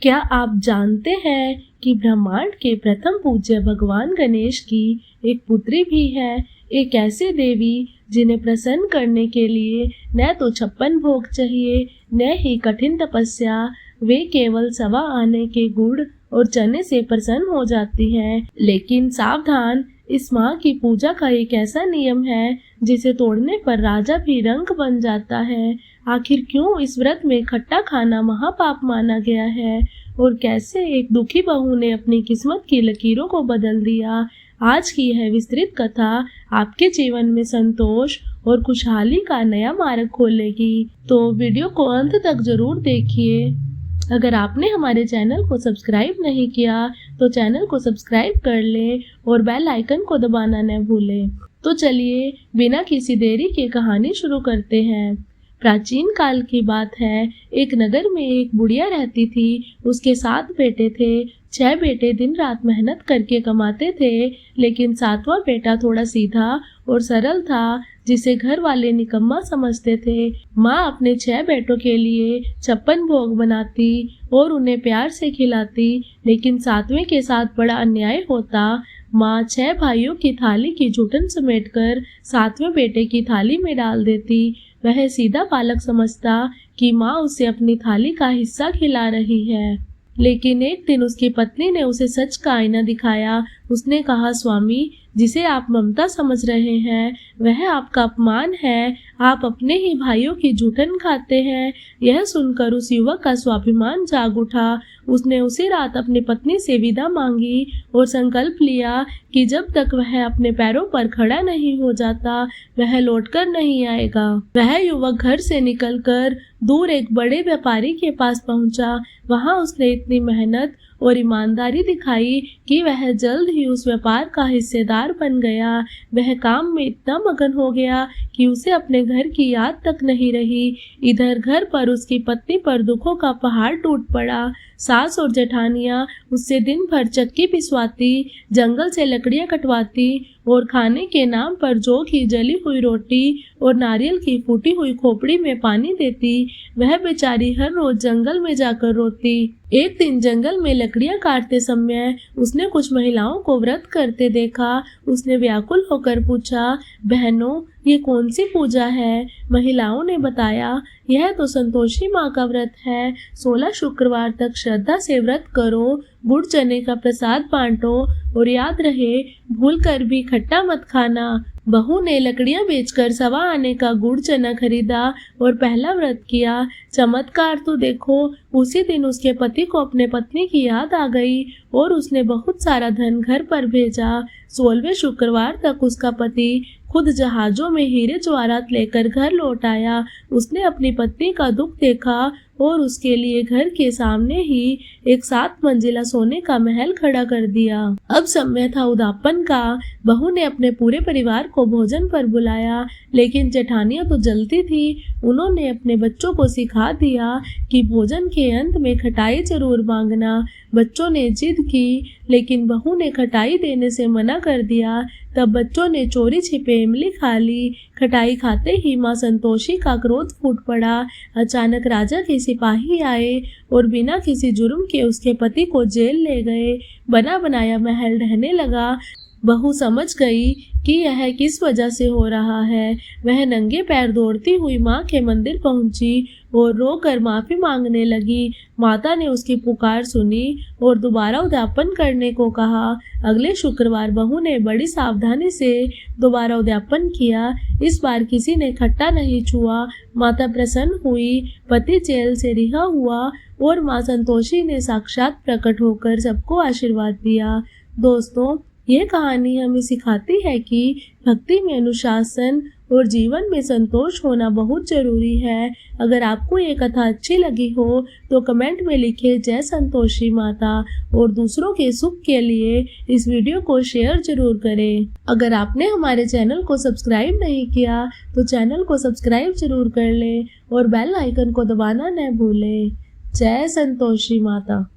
क्या आप जानते हैं कि ब्रह्मांड के प्रथम पूज्य भगवान गणेश की एक पुत्री भी है, एक ऐसी देवी जिन्हें प्रसन्न करने के लिए न तो 56 भोग चाहिए न ही कठिन तपस्या। वे केवल सवा आने के गुड़ और चने से प्रसन्न हो जाती हैं। लेकिन सावधान, इस माँ की पूजा का एक ऐसा नियम है जिसे तोड़ने पर राजा भी रंक बन जाता है। आखिर क्यों इस व्रत में खट्टा खाना महापाप माना गया है और कैसे एक दुखी बहू ने अपनी किस्मत की लकीरों को बदल दिया। आज की यह विस्तृत कथा आपके जीवन में संतोष और खुशहाली का नया मार्ग खोलेगी, तो वीडियो को अंत तक जरूर देखिए। अगर आपने हमारे चैनल को सब्सक्राइब नहीं किया तो चैनल को सब्सक्राइब कर लें और बेल आइकन को दबाना न भूलें। तो चलिए बिना किसी देरी के कहानी शुरू करते हैं। प्राचीन काल की बात है, एक नगर में एक बुढ़िया रहती थी। उसके 7 बेटे थे। 6 बेटे दिन रात मेहनत करके कमाते थे, लेकिन 7वां बेटा थोड़ा सीधा और सरल था, जिसे घर वाले निकम्मा समझते थे। माँ अपने 6 बेटों के लिए 56 भोग बनाती और उन्हें प्यार से खिलाती, लेकिन 7वें के साथ बड़ा अन्याय होता। माँ 6 भाइयों की थाली की जुटन समेटकर 7वें बेटे की थाली में डाल देती। वह सीधा बालक समझता कि माँ उसे अपनी थाली का हिस्सा खिला रही है। लेकिन एक दिन उसकी पत्नी ने उसे सच का आईना दिखाया। उसने कहा, स्वामी, जिसे आप ममता समझ रहे हैं वह आपका अपमान है। आप अपने ही भाइयों की जूठन खाते हैं। यह सुनकर उस युवक का स्वाभिमान जाग उठा। उसने उसी रात अपनी पत्नी से विदा मांगी और संकल्प लिया कि जब तक वह अपने पैरों पर खड़ा नहीं हो जाता वह लौटकर नहीं आएगा। वह युवक घर से निकलकर दूर एक बड़े व्यापारी के पास पहुंचा। वहां उसने इतनी मेहनत और ईमानदारी दिखाई कि वह जल्द ही उस व्यापार का हिस्सेदार बन गया। वह काम में इतना मगन हो गया कि उसे अपने घर की याद तक नहीं रही। इधर घर पर उसकी पत्नी पर दुखों का पहाड़ टूट पड़ा। सास और जेठानियां उससे दिन भर चक्की पिसवाती, जंगल से लकड़ियां कटवाती और खाने के नाम पर जौ की जली हुई रोटी और नारियल की फूटी हुई खोपड़ी में पानी देती। वह बेचारी हर रोज जंगल में जाकर रोती। एक दिन जंगल में लकड़ियां काटते समय उसने कुछ महिलाओं को व्रत करते देखा। उसने व्याकुल होकर पूछा, बहनों, ये कौन सी पूजा है? महिलाओं ने बताया, यह तो संतोषी माँ का व्रत है। 16 शुक्रवार तक श्रद्धा से व्रत करो, गुड़ चने का प्रसाद बांटो और याद रहे भूल कर भी खट्टा मत खाना। बहू ने लकड़ियां बेचकर सवा आने का गुड़ चना खरीदा और पहला व्रत किया। चमत्कार तो देखो, उसी दिन उसके पति को अपने पत्नी की याद आ गई और उसने बहुत सारा धन घर पर भेजा। 16वें शुक्रवार तक उसका पति खुद जहाजों में हीरे जवाहरात लेकर घर लौट आया। उसने अपनी पत्नी का दुख देखा और उसके लिए घर के सामने ही एक 7 मंजिला सोने का महल खड़ा कर दिया। अब समय था उद्यापन का। बहू ने अपने पूरे परिवार को भोजन पर बुलाया, लेकिन जेठानियां तो जलती थी। उन्होंने अपने बच्चों को सिखा दिया कि भोजन के अंत में खटाई जरूर मांगना। बच्चों ने जिद की, लेकिन बहू ने खटाई देने से मना कर दिया। तब बच्चों ने चोरी छिपे इमली खा ली। खटाई खाते ही माँ संतोषी का क्रोध फूट पड़ा। अचानक राजा के सिपाही आए और बिना किसी जुर्म के उसके पति को जेल ले गए। बना बनाया महल ढहने लगा। बहू समझ गई कि यह किस वजह से हो रहा है। वह नंगे पैर दौड़ती हुई माँ के मंदिर पहुंची और रोकर माफी मांगने लगी। माता ने उसकी पुकार सुनी और दोबारा उद्यापन करने को कहा। अगले शुक्रवार बहू ने बड़ी सावधानी से दोबारा उद्यापन किया। इस बार किसी ने खट्टा नहीं छुआ। माता प्रसन्न हुई, पति जेल से रिहा हुआ और माँ संतोषी ने साक्षात प्रकट होकर सबको आशीर्वाद दिया। दोस्तों, ये कहानी हमें सिखाती है कि भक्ति में अनुशासन और जीवन में संतोष होना बहुत जरूरी है। अगर आपको ये कथा अच्छी लगी हो तो कमेंट में लिखें जय संतोषी माता और दूसरों के सुख के लिए इस वीडियो को शेयर जरूर करें। अगर आपने हमारे चैनल को सब्सक्राइब नहीं किया तो चैनल को सब्सक्राइब जरूर कर लें और बेल आइकन को दबाना न भूलें। जय संतोषी माता।